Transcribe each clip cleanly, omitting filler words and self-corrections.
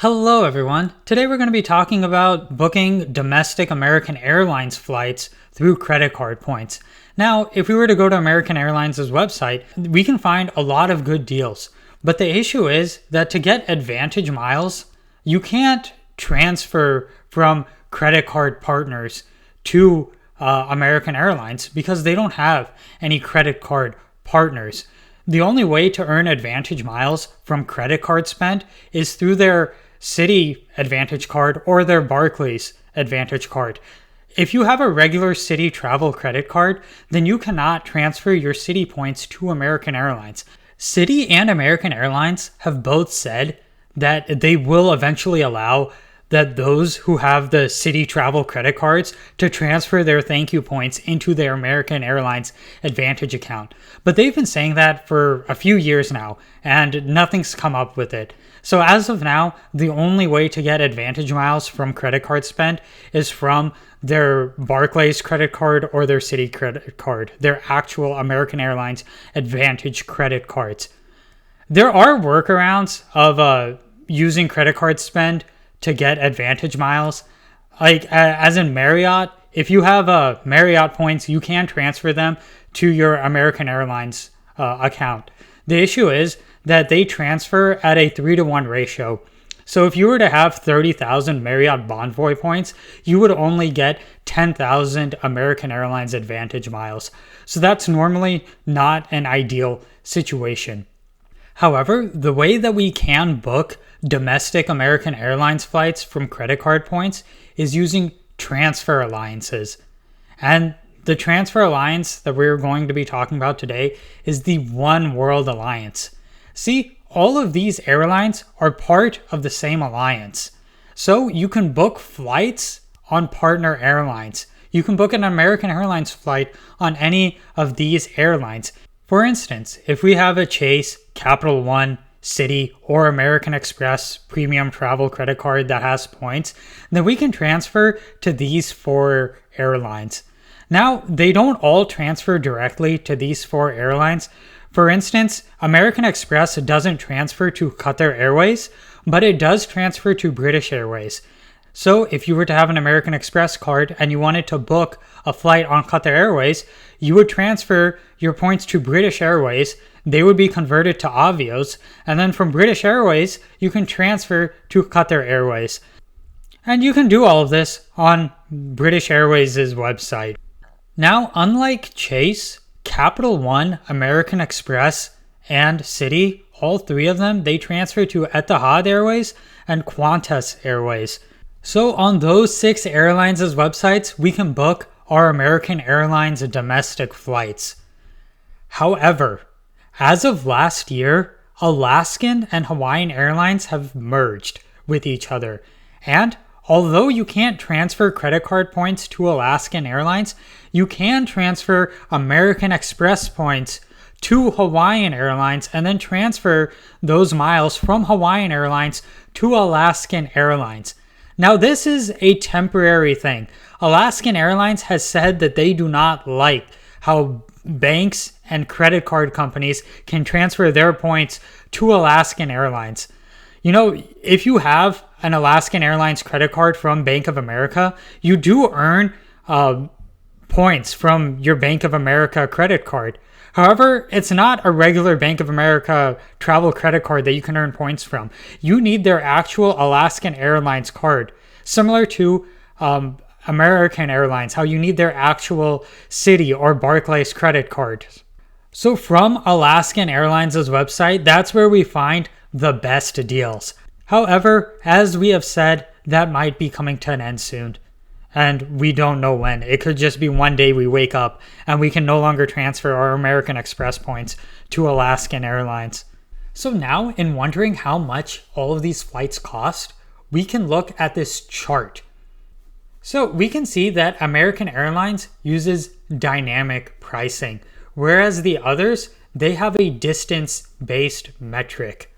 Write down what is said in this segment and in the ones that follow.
Hello everyone. Today we're going to be talking about booking domestic American Airlines flights through credit card points. Now, if we were to go to American Airlines' website, we can find a lot of good deals. But the issue is that to get advantage miles, you can't transfer from credit card partners to American Airlines because they don't have any credit card partners. The only way to earn advantage miles from credit card spend is through their Citi Advantage card or their Barclays Advantage card. If you have a regular Citi travel credit card, then you cannot transfer your Citi points to American Airlines. Citi and American Airlines have both said that they will eventually allow that those who have the Citi travel credit cards to transfer their thank you points into their American Airlines Advantage account. But they've been saying that for a few years now, and nothing's come up with it. So as of now, the only way to get advantage miles from credit card spend is from their Barclays credit card or their Citi credit card, their actual American Airlines Advantage credit cards. There are workarounds of using credit card spend to get advantage miles. Like as in Marriott, if you have Marriott points, you can transfer them to your American Airlines account. The issue is that they transfer at a 3-to-1 ratio. So if you were to have 30,000 Marriott Bonvoy points, you would only get 10,000 American Airlines Advantage miles. So that's normally not an ideal situation. However, the way that we can book domestic American Airlines flights from credit card points is using transfer alliances. And the transfer alliance that we're going to be talking about today is the One World Alliance. See, all of these airlines are part of the same alliance. So you can book flights on partner airlines. You can book an American Airlines flight on any of these airlines. For instance, if we have a Chase, Capital One, Citi, or American Express premium travel credit card that has points, then we can transfer to these 4 airlines. Now, they don't all transfer directly to these 4 airlines. For instance, American Express doesn't transfer to Qatar Airways, but it does transfer to British Airways. So if you were to have an American Express card and you wanted to book a flight on Qatar Airways, you would transfer your points to British Airways. They would be converted to Avios, and then from British Airways, you can transfer to Qatar Airways. And you can do all of this on British Airways' website. Now, unlike Chase, Capital One, American Express, and Citi, all 3 of them, they transfer to Etihad Airways and Qantas Airways. So on those 6 airlines' websites, we can book our American Airlines domestic flights. However, as of last year, Alaskan and Hawaiian Airlines have merged with each other. And although you can't transfer credit card points to Alaskan Airlines, you can transfer American Express points to Hawaiian Airlines and then transfer those miles from Hawaiian Airlines to Alaskan Airlines. Now, this is a temporary thing. Alaskan Airlines has said that they do not like how banks and credit card companies can transfer their points to Alaskan Airlines. You know, if you have an Alaskan Airlines credit card from Bank of America, you do earn points from your Bank of America credit card. However, it's not a regular Bank of America travel credit card that you can earn points from. You need their actual Alaskan Airlines card, similar to American Airlines, how you need their actual Citi or Barclays credit card. So from Alaskan Airlines' website, that's where we find the best deals. However, as we have said, that might be coming to an end soon. And we don't know when. It could just be one day we wake up and we can no longer transfer our American Express points to Alaskan Airlines. So now, in wondering how much all of these flights cost, we can look at this chart. So we can see that American Airlines uses dynamic pricing, whereas the others, they have a distance-based metric.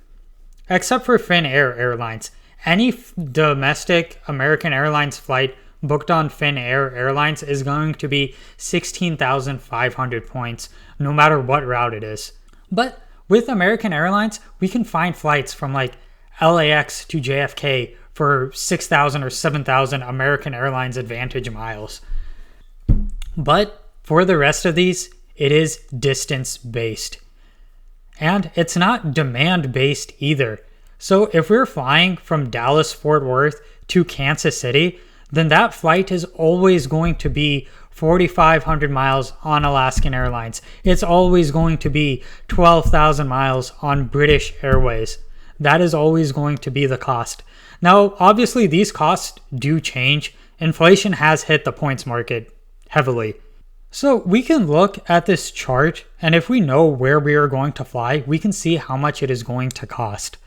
Except for Finnair Airlines. Any domestic American Airlines flight booked on Finnair Airlines is going to be 16,500 points, no matter what route it is. But with American Airlines, we can find flights from like LAX to JFK for 6,000 or 7,000 American Airlines Advantage miles. But for the rest of these, it is distance based. And it's not demand based either. So if we're flying from Dallas Fort Worth to Kansas City, then that flight is always going to be 4,500 miles on Alaskan Airlines. It's always going to be 12,000 miles on British Airways. That is always going to be the cost. Now, obviously, these costs do change. Inflation has hit the points market heavily. So we can look at this chart, and if we know where we are going to fly, we can see how much it is going to cost.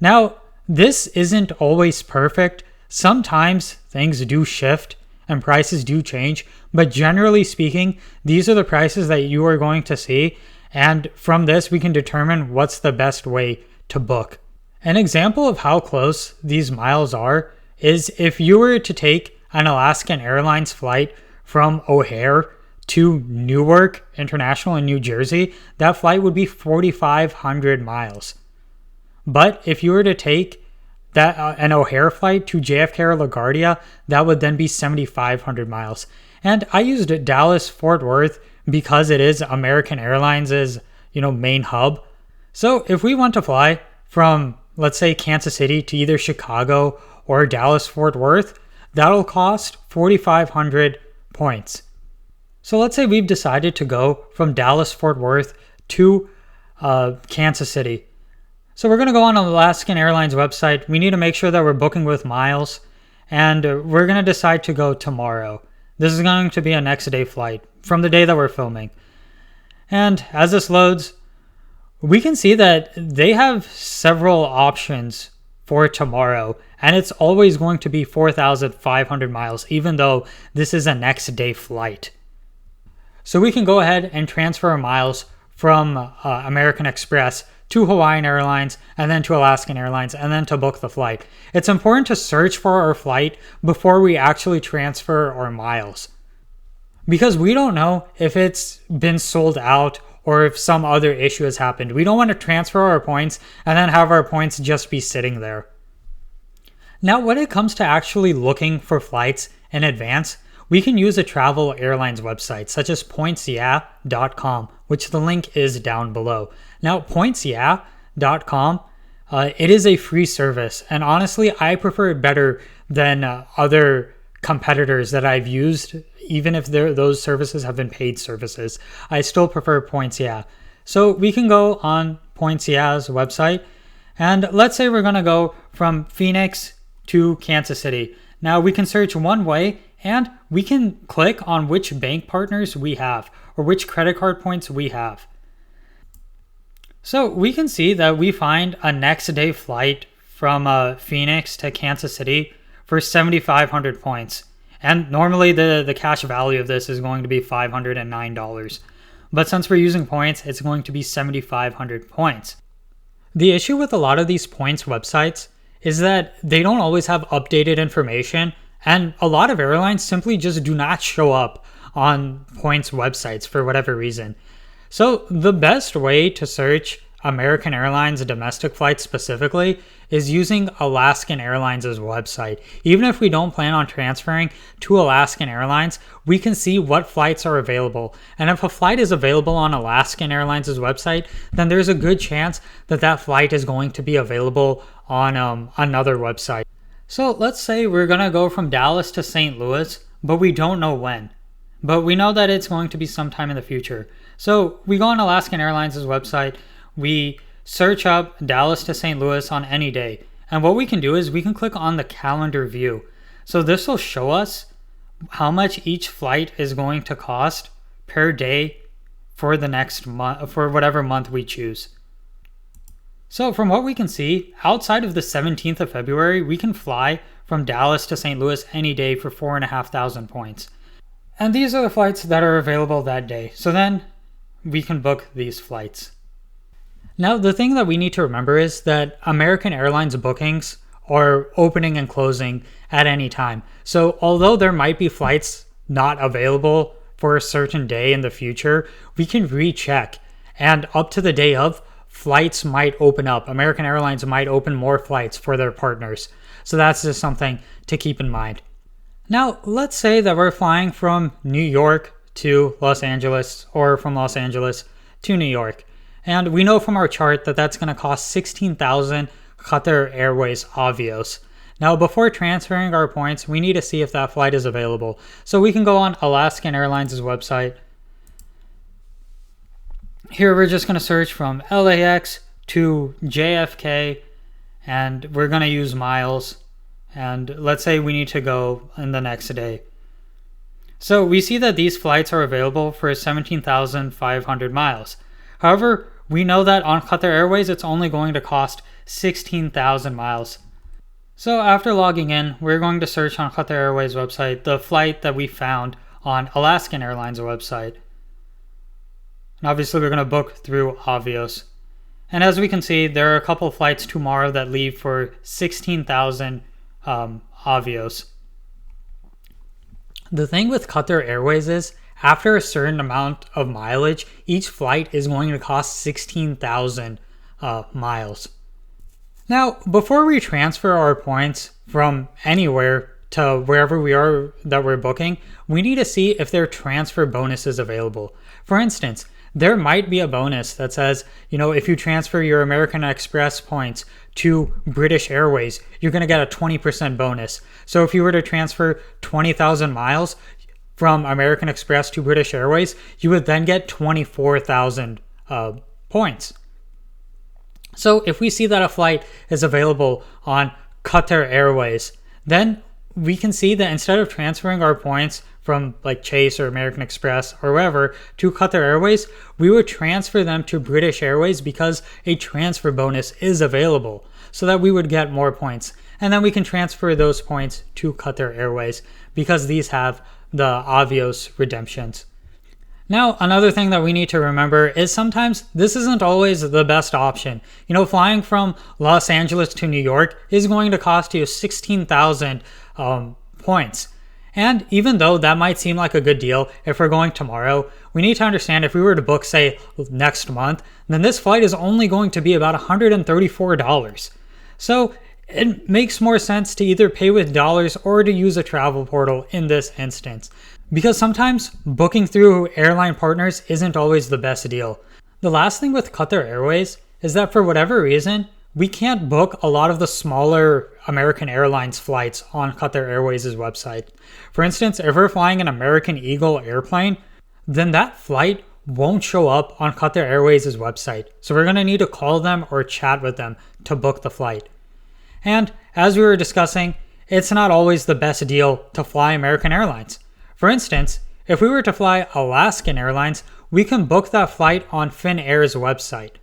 Now, this isn't always perfect. Sometimes things do shift and prices do change, but generally speaking, these are the prices that you are going to see, and from this we can determine what's the best way to book. An example of how close these miles are is if you were to take an Alaskan Airlines flight from O'Hare to Newark International in New Jersey, that flight would be 4,500 miles. But if you were to take an O'Hare flight to JFK or LaGuardia, that would then be 7,500 miles. And I used Dallas Fort Worth because it is American Airlines' main hub. So if we want to fly from, let's say, Kansas City to either Chicago or Dallas Fort Worth, that'll cost 4,500 points. So let's say we've decided to go from Dallas Fort Worth to Kansas City. So we're going to go on Alaskan Airlines website. We need to make sure that we're booking with miles, and we're going to decide to go tomorrow. This is going to be a next day flight from the day that we're filming. And as this loads, we can see that they have several options for tomorrow, and it's always going to be 4,500 miles, even though this is a next day flight. So we can go ahead and transfer our miles from American Express to Hawaiian Airlines, and then to Alaskan Airlines, and then to book the flight. It's important to search for our flight before we actually transfer our miles, because we don't know if it's been sold out or if some other issue has happened. We don't want to transfer our points and then have our points just be sitting there. Now, when it comes to actually looking for flights in advance, we can use a travel airlines website such as pointsyeah.com, which the link is down below. Now, pointsyeah.com, it is a free service, and honestly, I prefer it better than other competitors that I've used. Even if those services have been paid services, I still prefer Points Yeah. So we can go on Points Yeah's website, and let's say we're going to go from Phoenix to Kansas City. Now we can search one way, and we can click on which bank partners we have or which credit card points we have. So we can see that we find a next day flight from Phoenix to Kansas City for 7,500 points. And normally the cash value of this is going to be $509. But since we're using points, it's going to be 7,500 points. The issue with a lot of these points websites is that they don't always have updated information, and a lot of airlines simply just do not show up on points websites for whatever reason. So the best way to search American Airlines domestic flights specifically is using Alaskan Airlines' website. Even if we don't plan on transferring to Alaskan Airlines, we can see what flights are available. And if a flight is available on Alaskan Airlines' website, then there's a good chance that that flight is going to be available on another website. So let's say we're going to go from Dallas to St. Louis, but we don't know when. But we know that it's going to be sometime in the future. So we go on Alaskan Airlines' website, we search up Dallas to St. Louis on any day. And what we can do is we can click on the calendar view. So this will show us how much each flight is going to cost per day for the next month, for whatever month we choose. So from what we can see, outside of the 17th of February, we can fly from Dallas to St. Louis any day for 4,500 points. And these are the flights that are available that day. So then we can book these flights. Now, the thing that we need to remember is that American Airlines bookings are opening and closing at any time. So although there might be flights not available for a certain day in the future, we can recheck. And up to the day of, flights might open up. American Airlines might open more flights for their partners. So that's just something to keep in mind. Now, let's say that we're flying from New York to Los Angeles or from Los Angeles to New York. And we know from our chart that that's going to cost 16,000 Qatar Airways Avios. Now, before transferring our points, we need to see if that flight is available. So we can go on American Airlines' website. Here we're just going to search from LAX to JFK, and we're going to use miles. And let's say we need to go in the next day. So we see that these flights are available for 17,500 miles. However, we know that on Qatar Airways, it's only going to cost 16,000 miles. So after logging in, we're going to search on Qatar Airways website the flight that we found on American Airlines website. And obviously we're going to book through Avios. And as we can see, there are a couple of flights tomorrow that leave for 16,000 Avios. The thing with Qatar Airways is, after a certain amount of mileage, each flight is going to cost 16,000 miles. Now, before we transfer our points from anywhere to wherever we are that we're booking, we need to see if there are transfer bonuses available. For instance, there might be a bonus that says, if you transfer your American Express points to British Airways, you're going to get a 20% bonus. So if you were to transfer 20,000 miles from American Express to British Airways, you would then get 24,000 points. So if we see that a flight is available on Qatar Airways, then we can see that instead of transferring our points from like Chase or American Express or wherever to Qatar Airways, we would transfer them to British Airways because a transfer bonus is available so that we would get more points. And then we can transfer those points to Qatar Airways because these have the Avios redemptions. Now, another thing that we need to remember is sometimes this isn't always the best option. Flying from Los Angeles to New York is going to cost you 16,000 points. And even though that might seem like a good deal if we're going tomorrow, we need to understand if we were to book, say, next month, then this flight is only going to be about $134. So it makes more sense to either pay with dollars or to use a travel portal in this instance. Because sometimes booking through airline partners isn't always the best deal. The last thing with Qatar Airways is that for whatever reason, we can't book a lot of the smaller American Airlines flights on Qatar Airways' website. For instance, if we're flying an American Eagle airplane, then that flight won't show up on Qatar Airways' website. So we're going to need to call them or chat with them to book the flight. And as we were discussing, it's not always the best deal to fly American Airlines. For instance, if we were to fly American Airlines, we can book that flight on Finnair's website.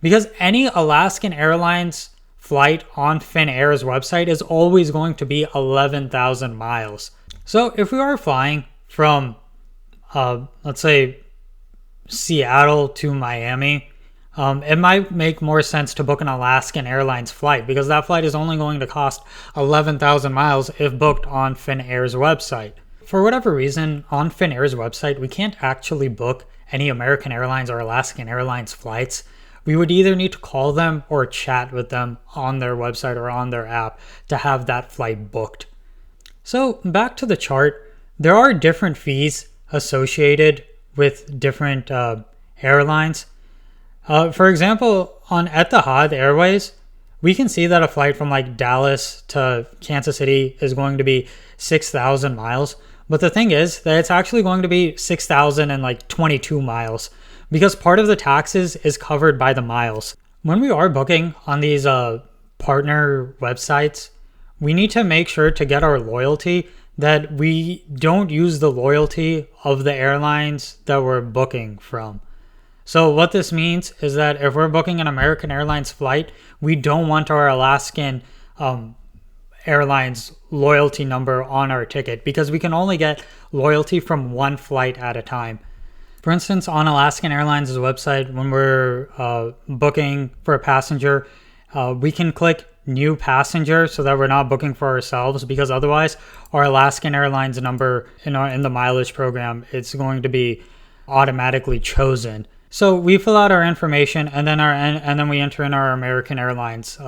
Because any American Airlines flight on Finnair's website is always going to be 11,000 miles. So if we are flying from, let's say, Seattle to Miami, it might make more sense to book an American Airlines flight because that flight is only going to cost 11,000 miles if booked on Finnair's website. For whatever reason, on Finnair's website, we can't actually book any American Airlines or American Airlines flights. We would either need to call them or chat with them on their website or on their app to have that flight booked. So back to the chart, there are different fees associated with different airlines. For example, on Etihad Airways, we can see that a flight from like Dallas to Kansas City is going to be 6,000 miles. But the thing is that it's actually going to be 6,022 miles because part of the taxes is covered by the miles. When we are booking on these partner websites, we need to make sure to get our loyalty that we don't use the loyalty of the airlines that we're booking from. So what this means is that if we're booking an American Airlines flight, we don't want our Alaskan Airlines loyalty number on our ticket because we can only get loyalty from one flight at a time. For instance, on American Airlines' website, when we're booking for a passenger, we can click new passenger so that we're not booking for ourselves because otherwise our American Airlines number in the mileage program, it's going to be automatically chosen So we fill out our information and then we enter in our American Airlines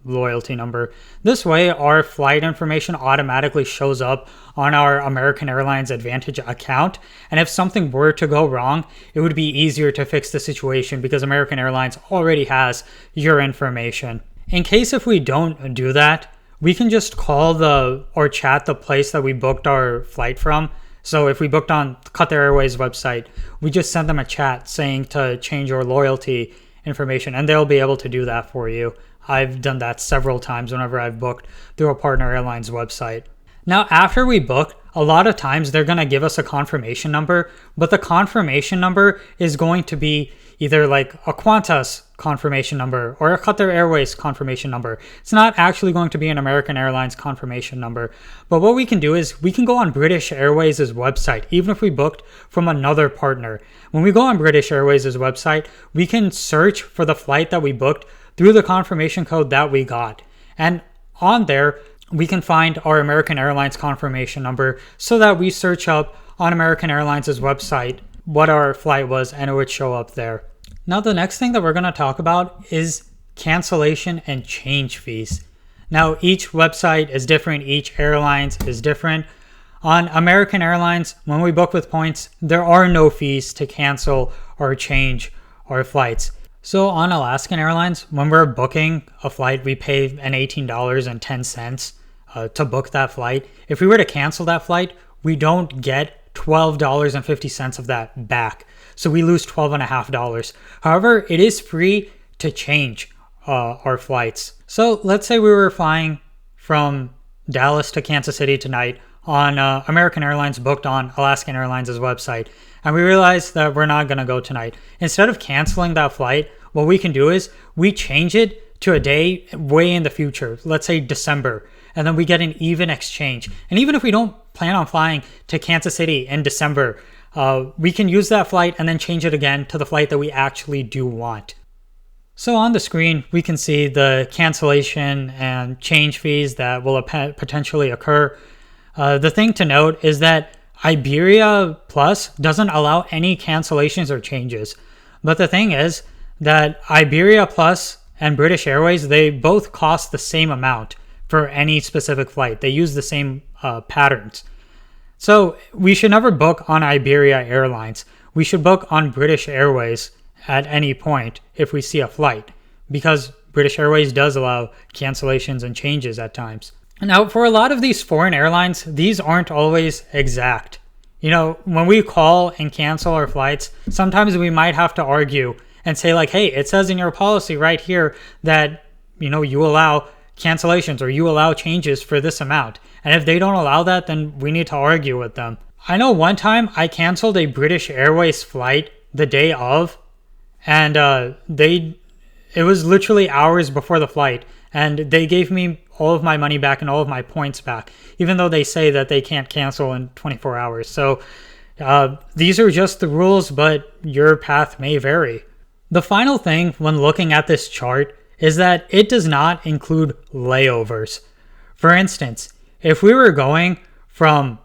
loyalty number. This way, our flight information automatically shows up on our American Airlines Advantage account. And if something were to go wrong, it would be easier to fix the situation because American Airlines already has your information. In case if we don't do that, we can just call or chat the place that we booked our flight from. So if we booked on Qatar Airways website, we just send them a chat saying to change your loyalty information, and they'll be able to do that for you. I've done that several times whenever I've booked through a partner airline's website. Now, after we book, a lot of times they're going to give us a confirmation number, but the confirmation number is going to be either like a Qantas confirmation number or a Qatar Airways confirmation number. It's not actually going to be an American Airlines confirmation number. But what we can do is we can go on British Airways' website, even if we booked from another partner. When we go on British Airways' website, we can search for the flight that we booked through the confirmation code that we got. And on there, we can find our American Airlines confirmation number so that we search up on American Airlines' website what our flight was and it would show up there. Now, the next thing that we're going to talk about is cancellation and change fees. Now, each website is different. Each airlines is different. On American Airlines, when we book with points, there are no fees to cancel or change our flights. So on Alaskan Airlines, when we're booking a flight, we pay an $18.10 to book that flight. If we were to cancel that flight, we don't get $12.50 of that back. So we lose $12.50. However, it is free to change our flights. So let's say we were flying from Dallas to Kansas City tonight on American Airlines booked on Alaskan Airlines' website. And we realized that we're not going to go tonight. Instead of canceling that flight, what we can do is we change it to a day way in the future, let's say December, and then we get an even exchange. And even if we don't plan on flying to Kansas City in December, we can use that flight and then change it again to the flight that we actually do want. So on the screen, we can see the cancellation and change fees that will potentially occur. The thing to note is that Iberia Plus doesn't allow any cancellations or changes. But the thing is that Iberia Plus and British Airways, they both cost the same amount for any specific flight. They use the same patterns. So we should never book on Iberia Airlines. We should book on British Airways at any point if we see a flight, because British Airways does allow cancellations and changes at times. Now, for a lot of these foreign airlines, these aren't always exact. You know, when we call and cancel our flights, sometimes we might have to argue and say like, hey, it says in your policy right here that, you know, you allow cancellations or you allow changes for this amount. And if they don't allow that, then we need to argue with them. I know one time I canceled a British Airways flight the day of, and it was literally hours before the flight, and they gave me all of my money back and all of my points back, even though they say that they can't cancel in 24 hours. So these are just the rules, but your path may vary. The final thing when looking at this chart is that it does not include layovers. For instance, if we were going from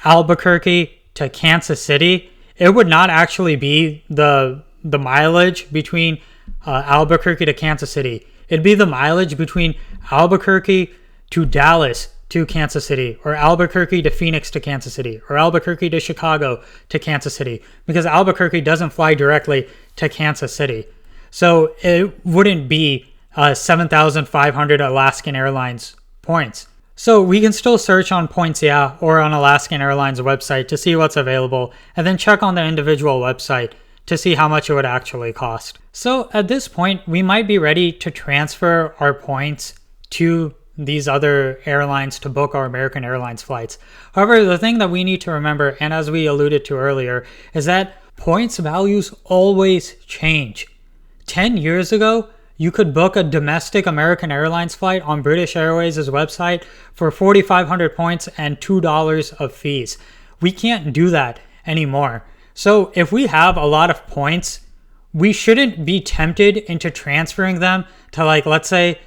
Albuquerque to Kansas City, it would not actually be the mileage between Albuquerque to Kansas City. It'd be the mileage between Albuquerque to Dallas to Kansas City, or Albuquerque to Phoenix to Kansas City, or Albuquerque to Chicago to Kansas City, because Albuquerque doesn't fly directly to Kansas City. So it wouldn't be 7,500 Alaskan Airlines points. So we can still search on Points Yeah or on Alaskan Airlines website to see what's available, and then check on the individual website to see how much it would actually cost. So at this point, we might be ready to transfer our points to these other airlines to book our American Airlines flights. However, the thing that we need to remember, and as we alluded to earlier, is that points values always change. 10 years ago, you could book a domestic American Airlines flight on British Airways' website for 4,500 points and $2 of fees. We can't do that anymore. So if we have a lot of points, we shouldn't be tempted into transferring them to, like, let's say,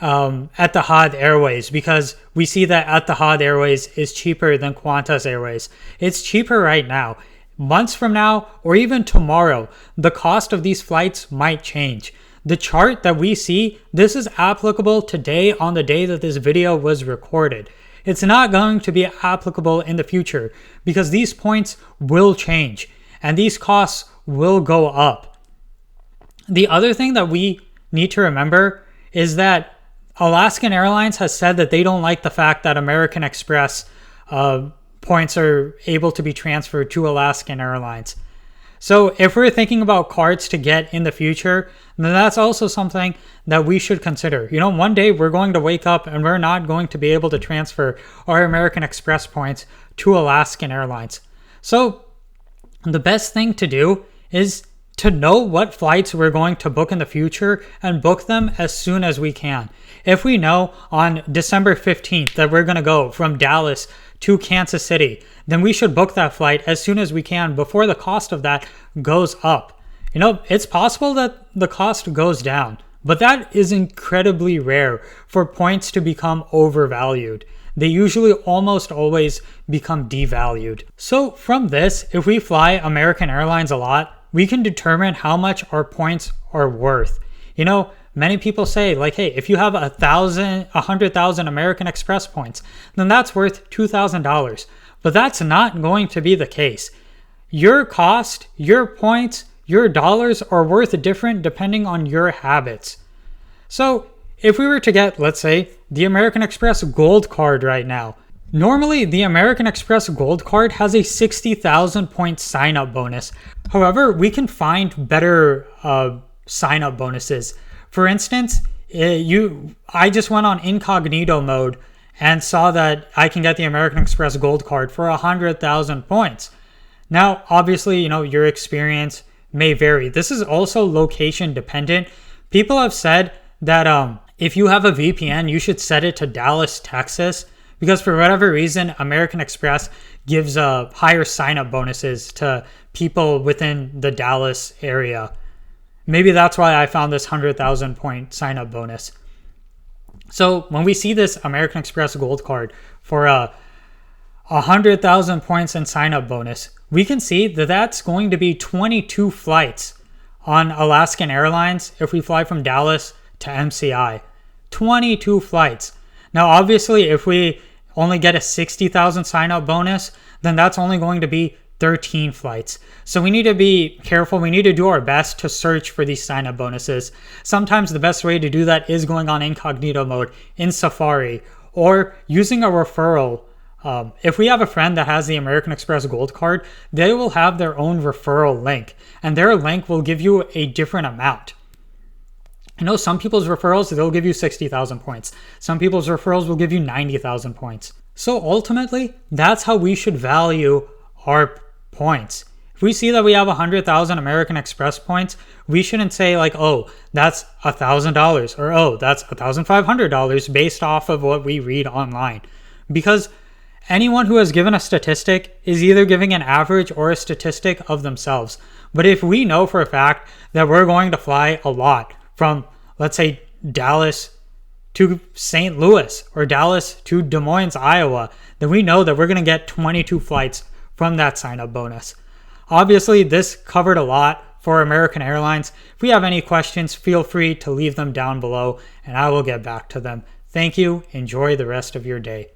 Etihad Airways, because we see that Etihad Airways is cheaper than Qantas Airways. It's cheaper right now. months from now, or even tomorrow, the cost of these flights might change. The chart that we see, this is applicable today on the day that this video was recorded. It's not going to be applicable in the future because these points will change and these costs will go up. The other thing that we need to remember is that Alaskan Airlines has said that they don't like the fact that American Express points are able to be transferred to Alaskan Airlines. So if we're thinking about cards to get in the future, then that's also something that we should consider. One day we're going to wake up and we're not going to be able to transfer our American Express points to Alaskan Airlines. So the best thing to do is to know what flights we're going to book in the future and book them as soon as we can. If we know on December 15th that we're going to go from Dallas to Kansas City, then we should book that flight as soon as we can before the cost of that goes up. It's possible that the cost goes down, but that is incredibly rare for points to become overvalued. They usually almost always become devalued. So from this, if we fly American Airlines a lot, we can determine how much our points are worth. Many people say hey, if you have 100,000 American Express points, then that's worth $2,000. But that's not going to be the case. Your cost, your points, your dollars are worth different depending on your habits. So if we were to get, let's say, the American Express Gold Card right now, normally the American Express Gold Card has a 60,000 point sign-up bonus. However, we can find better sign-up bonuses. For instance, I just went on incognito mode and saw that I can get the American Express Gold Card for 100,000 points. Now, obviously, your experience may vary. This is also location dependent. People have said that if you have a VPN, you should set it to Dallas, Texas, because for whatever reason, American Express gives higher sign-up bonuses to people within the Dallas area. Maybe that's why I found this 100,000 point sign-up bonus. So when we see this American Express Gold Card for 100,000 points and sign-up bonus, we can see that that's going to be 22 flights on Alaskan Airlines if we fly from Dallas to MCI. 22 flights. Now, obviously, if we only get a 60,000 sign-up bonus, then that's only going to be 13 flights. So we need to be careful. We need to do our best to search for these sign-up bonuses. Sometimes the best way to do that is going on incognito mode in Safari or using a referral. If we have a friend that has the American Express Gold Card, they will have their own referral link, and their link will give you a different amount. Some people's referrals, they'll give you 60,000 points. Some people's referrals will give you 90,000 points. So ultimately, that's how we should value our points. If we see that we have 100,000 American Express points, we shouldn't say oh, that's $1,000 or oh, that's $1,500 based off of what we read online. Because anyone who has given a statistic is either giving an average or a statistic of themselves. But if we know for a fact that we're going to fly a lot from, let's say, Dallas to St. Louis or Dallas to Des Moines, Iowa, then we know that we're going to get 22 flights from that sign-up bonus. Obviously, this covered a lot for American Airlines. If we have any questions, feel free to leave them down below and I will get back to them. Thank you. Enjoy the rest of your day.